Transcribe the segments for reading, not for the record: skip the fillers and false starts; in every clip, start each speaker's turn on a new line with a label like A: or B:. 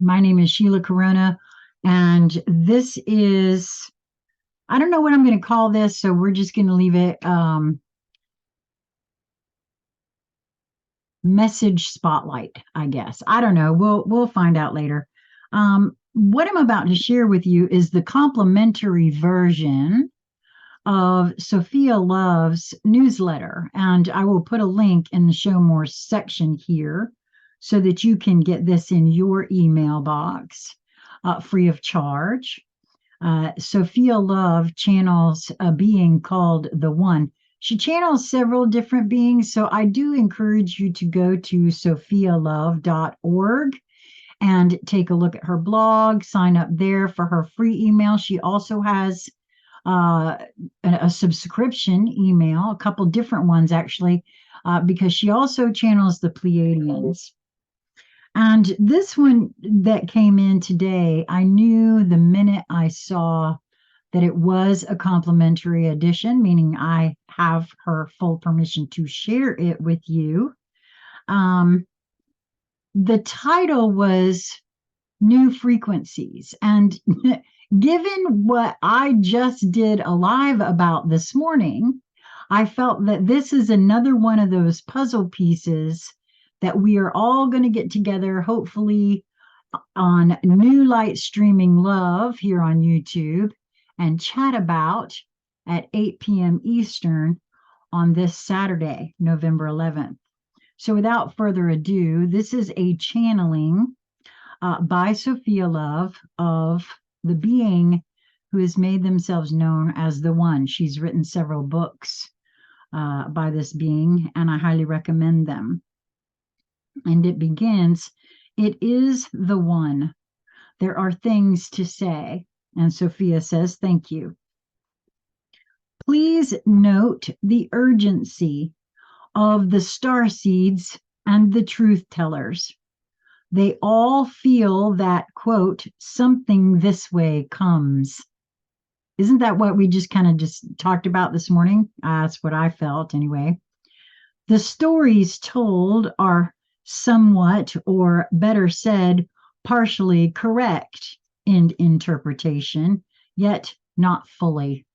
A: My name is Sheila Corona, and this is, I don't know what I'm going to call this, so we're just going to leave it message spotlight, I guess. I don't know. We'll find out later. What I'm about to share with you is the complimentary version of Sophia Love's newsletter, and I will put a link in the Show More section here so that you can get this in your email box free of charge. Sophia Love channels a being called the One. She channels several different beings, so I do encourage you to go to sophialove.org and take a look at her blog, sign up there for her free email. She also has a subscription email, a couple different ones actually, because she also channels the Pleiadians. And this one that came in today, I knew the minute I saw that it was a complimentary edition, meaning I have her full permission to share it with you. The title was New Frequencies. And given what I just did a live about this morning, I felt that this is another one of those puzzle pieces that we are all going to get together, hopefully on New Light Streaming Love here on YouTube, and chat about at 8 p.m. Eastern on this Saturday, November 11th. So without further ado, this is a channeling by Sophia Love of the being who has made themselves known as the One. She's written several books by this being, and I highly recommend them. And it begins, "It is the One. There are things to say." And Sophia says, "Thank you. Please note the urgency of the starseeds and the truth tellers. They all feel that, quote, something this way comes." Isn't that what we just kind of just talked about this morning? That's what I felt anyway. "The stories told are somewhat, or better said, partially correct in interpretation, yet not fully."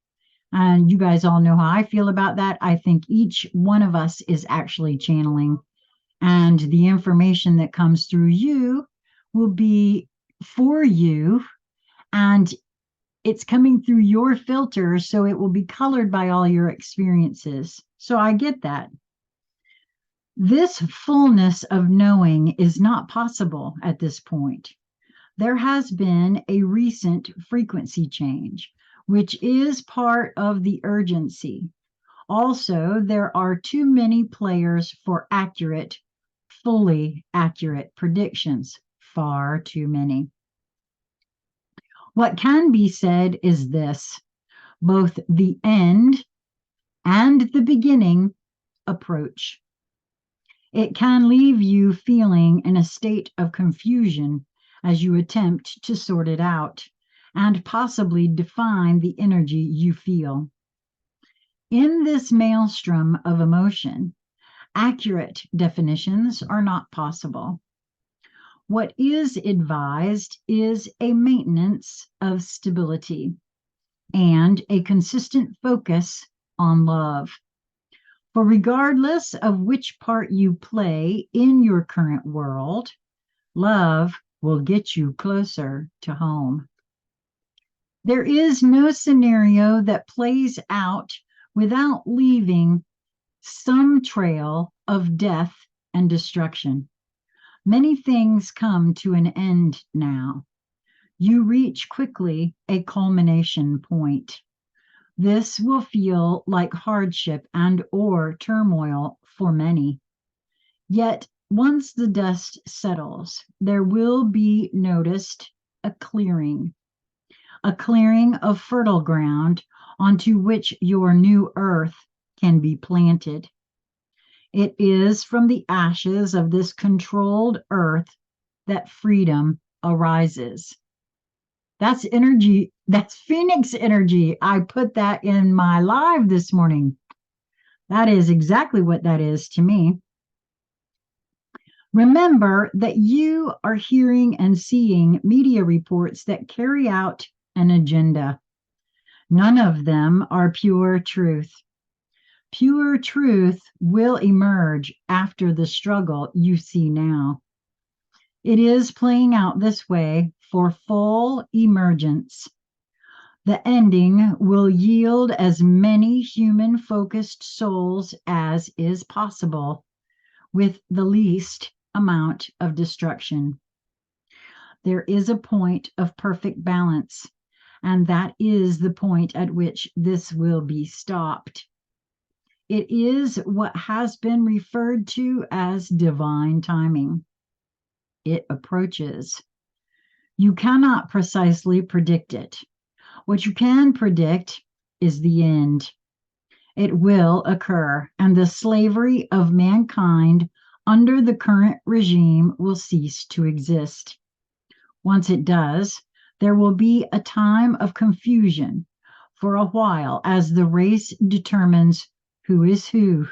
A: And you guys all know how I feel about that. I think each one of us is actually channeling, and the information that comes through you will be for you, and it's coming through your filter, so it will be colored by all your experiences. So I get that. This fullness of knowing is not possible at this point. There has been a recent frequency change, which is part of the urgency. Also, there are too many players for accurate, fully accurate predictions. Far too many. What can be said is this: both the end and the beginning approach. It can leave you feeling in a state of confusion as you attempt to sort it out and possibly define the energy you feel. In this maelstrom of emotion, accurate definitions are not possible. What is advised is a maintenance of stability and a consistent focus on love. For regardless of which part you play in your current world, love will get you closer to home. There is no scenario that plays out without leaving some trail of death and destruction. Many things come to an end now. You reach quickly a culmination point. This will feel like hardship and or turmoil for many. Yet, once the dust settles, there will be noticed a clearing of fertile ground onto which your new earth can be planted. It is from the ashes of this controlled earth that freedom arises. That's energy. That's Phoenix energy. I put that in my live this morning. That is exactly what that is to me. Remember that you are hearing and seeing media reports that carry out an agenda. None of them are pure truth. Pure truth will emerge after the struggle you see now. It is playing out this way for full emergence. The ending will yield as many human focused souls as is possible, with the least amount of destruction. There is a point of perfect balance, and that is the point at which this will be stopped. It is what has been referred to as divine timing. It approaches. You cannot precisely predict it. What you can predict is the end. It will occur, and the slavery of mankind under the current regime will cease to exist. Once it does, there will be a time of confusion for a while as the race determines who is who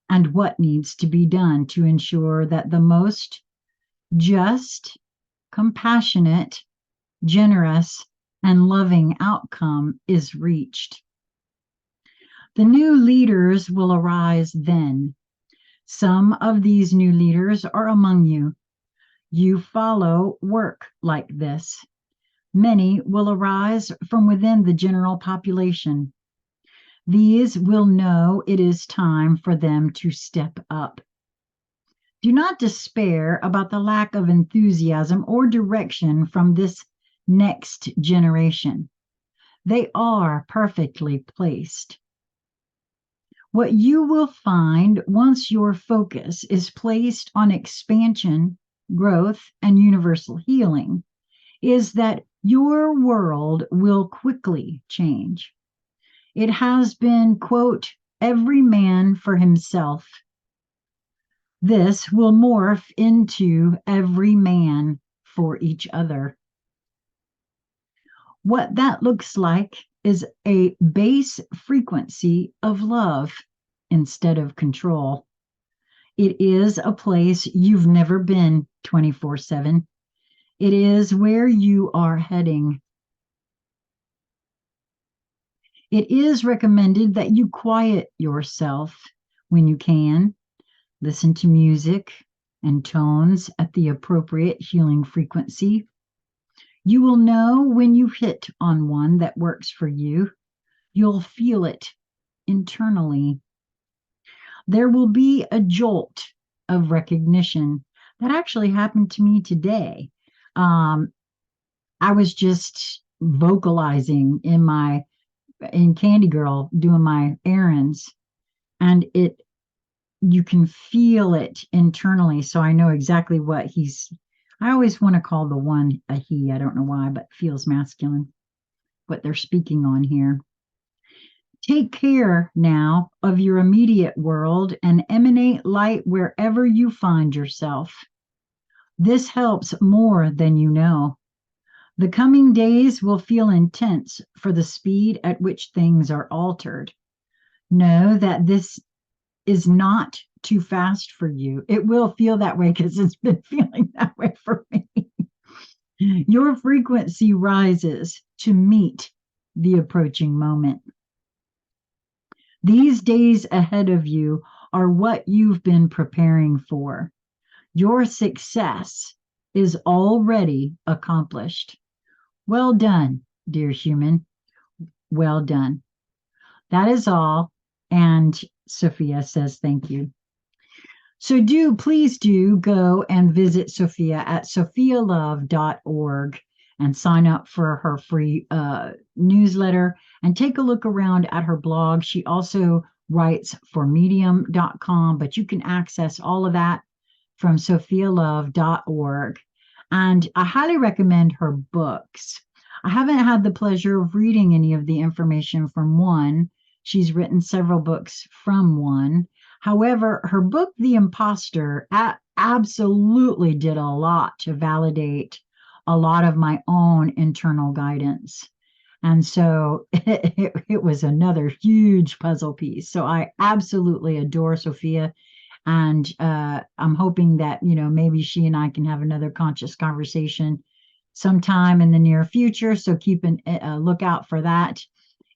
A: and what needs to be done to ensure that the most just, compassionate, generous, and loving outcome is reached. The new leaders will arise then. Some of these new leaders are among you. You follow work like this. Many will arise from within the general population. These will know it is time for them to step up. Do not despair about the lack of enthusiasm or direction from this next generation. They are perfectly placed. What you will find once your focus is placed on expansion, growth, and universal healing is that your world will quickly change. It has been, quote, every man for himself. This will morph into every man for each other. What that looks like is a base frequency of love instead of control. It is a place you've never been 24/7. It is where you are heading. It is recommended that you quiet yourself when you can. Listen to music and tones at the appropriate healing frequency. You will know when you hit on one that works for you. You'll feel it internally. There will be a jolt of recognition. That actually happened to me today. I was just vocalizing in Candy Girl doing my errands, and you can feel it internally. So I know exactly what I always want to call the one a he. I don't know why, but feels masculine, what they're speaking on here. Take care now of your immediate world and emanate light wherever you find yourself. This helps more than you know. The coming days will feel intense for the speed at which things are altered. Know that this is not too fast for you. It will feel that way because it's been feeling that way for me. Your frequency rises to meet the approaching moment. These days ahead of you are what you've been preparing for. Your success is already accomplished. Well done, dear human. Well done. That is all. And Sophia says thank you. So please do go and visit Sophia at sophialove.org and sign up for her free newsletter and take a look around at her blog. She also writes for medium.com, but you can access all of that from sophialove.org. And I highly recommend her books. I haven't had the pleasure of reading any of the information from one. She's written several books from one. However, her book, The Imposter, absolutely did a lot to validate a lot of my own internal guidance. And so it was another huge puzzle piece. So I absolutely adore Sophia. And I'm hoping that, maybe she and I can have another conscious conversation sometime in the near future. So keep a lookout for that.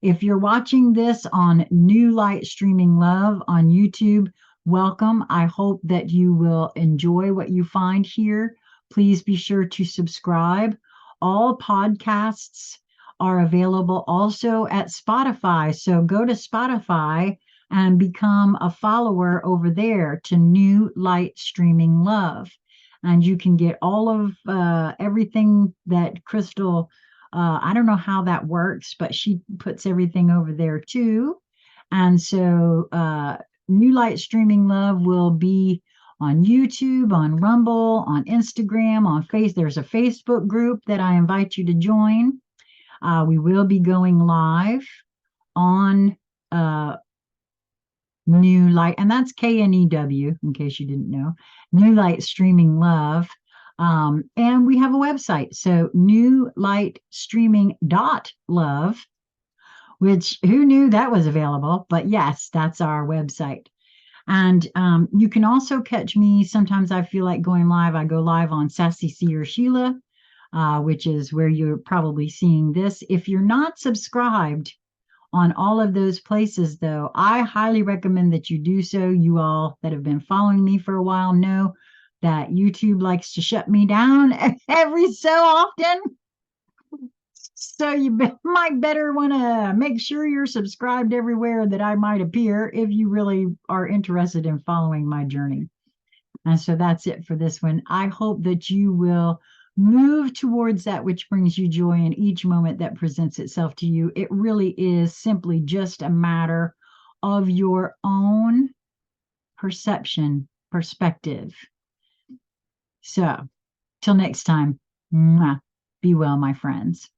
A: If you're watching this on New Light Streaming Love on YouTube, welcome. I hope that you will enjoy what you find here. Please be sure to subscribe. All podcasts are available also at Spotify. So go to Spotify and become a follower over there to New Light Streaming Love. And you can get all of everything that Crystal, I don't know how that works, but she puts everything over there too. And so New Light Streaming Love will be on YouTube, on Rumble, on Instagram, on Face. There's a Facebook group that I invite you to join. We will be going live on New Light, and that's KNEW, in case you didn't know, New Light Streaming Love. And we have a website, so knewlightstreaming.love, which who knew that was available? But yes, that's our website. And you can also catch me. Sometimes I feel like going live. I go live on Sassy Seer Sheila, which is where you're probably seeing this. If you're not subscribed on all of those places, though, I highly recommend that you do so. You all that have been following me for a while know that YouTube likes to shut me down every so often. So you might better want to make sure you're subscribed everywhere that I might appear if you really are interested in following my journey. And so that's it for this one. I hope that you will move towards that which brings you joy in each moment that presents itself to you. It really is simply just a matter of your own perception, perspective. So, till next time, be well, my friends.